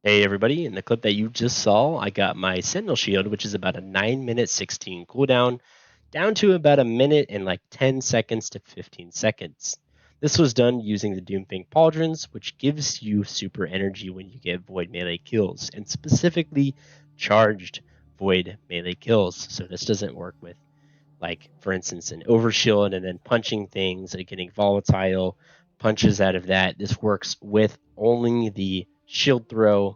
Hey everybody, in the clip that you just saw, I got my Sentinel Shield, which is about a 9 minute 16 cooldown, down to about a minute and like 10 seconds to 15 seconds. This was done using the Doomfang Pauldrons, which gives you super energy when you get void melee kills, and specifically charged void melee kills. So this doesn't work with, like, for instance, an overshield and then punching things and getting volatile punches out of that. This works with only the shield throw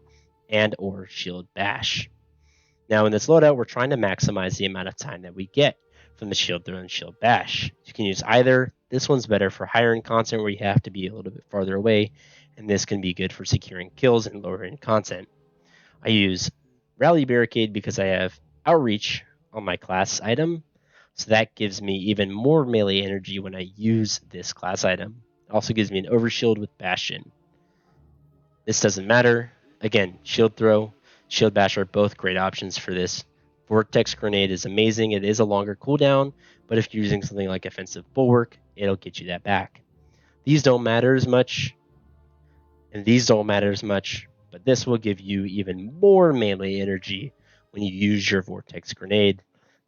and or shield bash. Now in this loadout, we're trying to maximize the amount of time that we get from the shield throw and shield bash. You can use either. This one's better for higher end content where you have to be a little bit farther away, and this can be good for securing kills and lower end content. I use Rally Barricade because I have Outreach on my class item, so that gives me even more melee energy when I use this class item. It also gives me an Overshield with Bastion. This doesn't matter. Again, Shield Throw, Shield Bash are both great options for this. Vortex Grenade is amazing. It is a longer cooldown, but if you're using something like Offensive Bulwark, it'll get you that back. These don't matter as much, and these don't matter as much, but this will give you even more melee energy when you use your Vortex Grenade.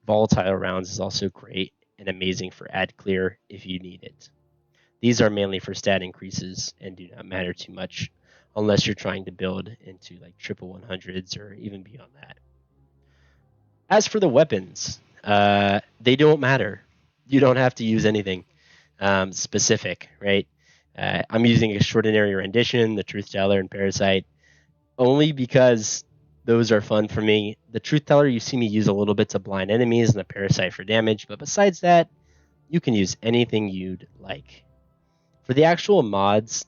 Volatile rounds is also great and amazing for ad clear if you need it. These are mainly for stat increases and do not matter too much unless you're trying to build into like triple 100s or even beyond that. As for the weapons, they don't matter. You don't have to use anything specific, right? I'm using Extraordinary Rendition, the Truth Teller, and Parasite only because those are fun for me. The Truth Teller, you see me use a little bit to blind enemies, and the Parasite for damage, but besides that, you can use anything you'd like. For the actual mods,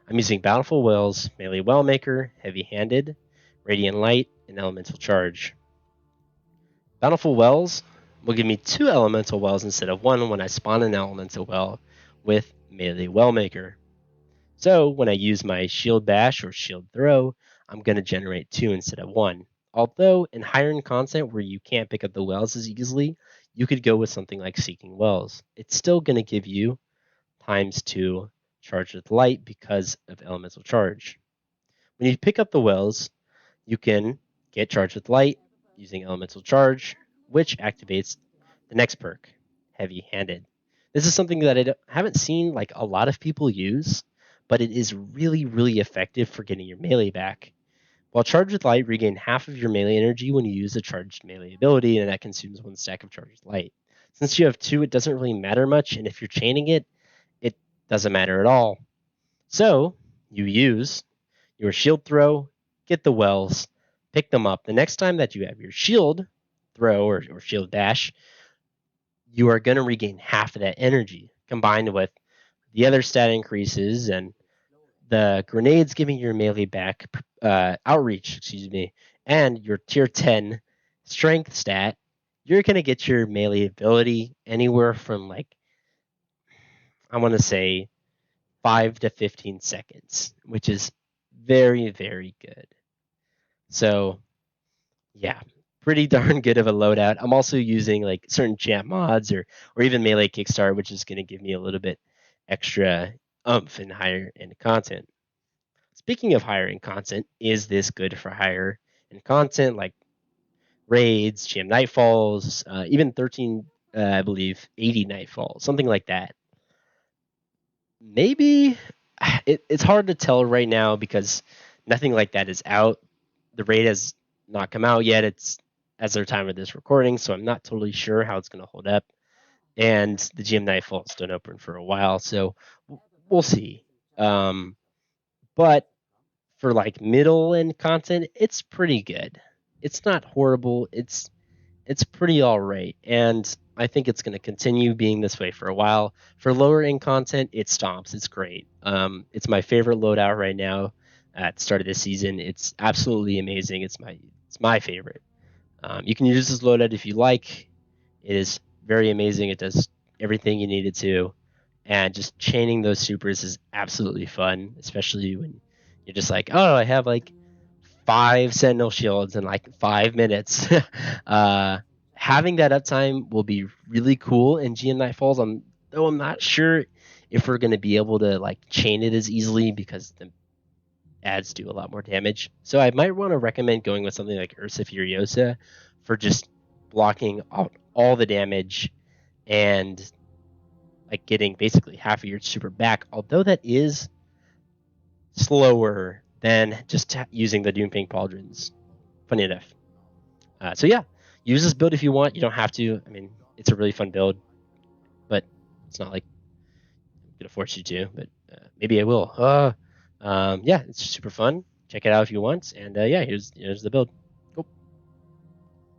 I'm using Bountiful Wells, Melee Wellmaker, Heavy Handed, Radiant Light, and Elemental Charge. Bountiful Wells will give me 2 Elemental Wells instead of 1 when I spawn an Elemental Well with Melee Wellmaker. So when I use my Shield Bash or Shield Throw, I'm going to generate 2 instead of 1. Although in higher end content where you can't pick up the wells as easily, you could go with something like Seeking Wells. It's still going to give you ×2 charge with light because of elemental charge. When you pick up the wells, you can get charged with light using elemental charge, which activates the next perk, Heavy Handed. This is something that I haven't seen like a lot of people use, but it is really, really effective for getting your melee back. While Charged with Light, regain half of your melee energy when you use a charged melee ability, and that consumes 1 stack of Charged with Light. Since you have 2, it doesn't really matter much, and if you're chaining it, it doesn't matter at all. So you use your shield throw, get the wells, pick them up. The next time that you have your shield throw or shield dash, you are going to regain half of that energy combined with the other stat increases and the grenades giving your melee back outreach, and your tier 10 strength stat. You're going to get your melee ability anywhere from, like, I want to say 5 to 15 seconds, which is very, very good. So, yeah, pretty darn good of a loadout. I'm also using like certain champ mods or even melee kickstart, which is going to give me a little bit extra oomph in higher end content. Speaking of higher end content, is this good for higher end content like raids, GM Nightfalls, even 13, I believe, 80 Nightfall, something like that? Maybe. It's hard to tell right now because nothing like that is out. The raid has not come out yet. It's as of the time of this recording, so I'm not totally sure how it's going to hold up. And the GM Nightfall's don't open for a while, so we'll see. But for like middle end content, it's pretty good. It's not horrible. It's pretty all right, and I think it's going to continue being this way for a while. For lower end content, it stomps. It's great. It's my favorite loadout right now at the start of this season. It's absolutely amazing. It's my favorite. You can use this loadout if you like. It is very amazing. It does everything you need it to, and just chaining those supers is absolutely fun, especially when you're just like, oh, I have like 5 Sentinel shields in like 5 minutes. Having that uptime will be really cool in GM Nightfalls. Though I'm not sure if we're going to be able to like chain it as easily because ads do a lot more damage. So I might want to recommend going with something like Ursa Furiosa for just blocking all the damage and like getting basically half of your super back. Although that is slower than just using the Doomfang Pauldrons. Funny enough. So yeah, use this build if you want. You don't have to. I mean, it's a really fun build, but it's not like I'm gonna force you to. But maybe I will. Yeah, it's super fun. Check it out if you want. And yeah, here's the build.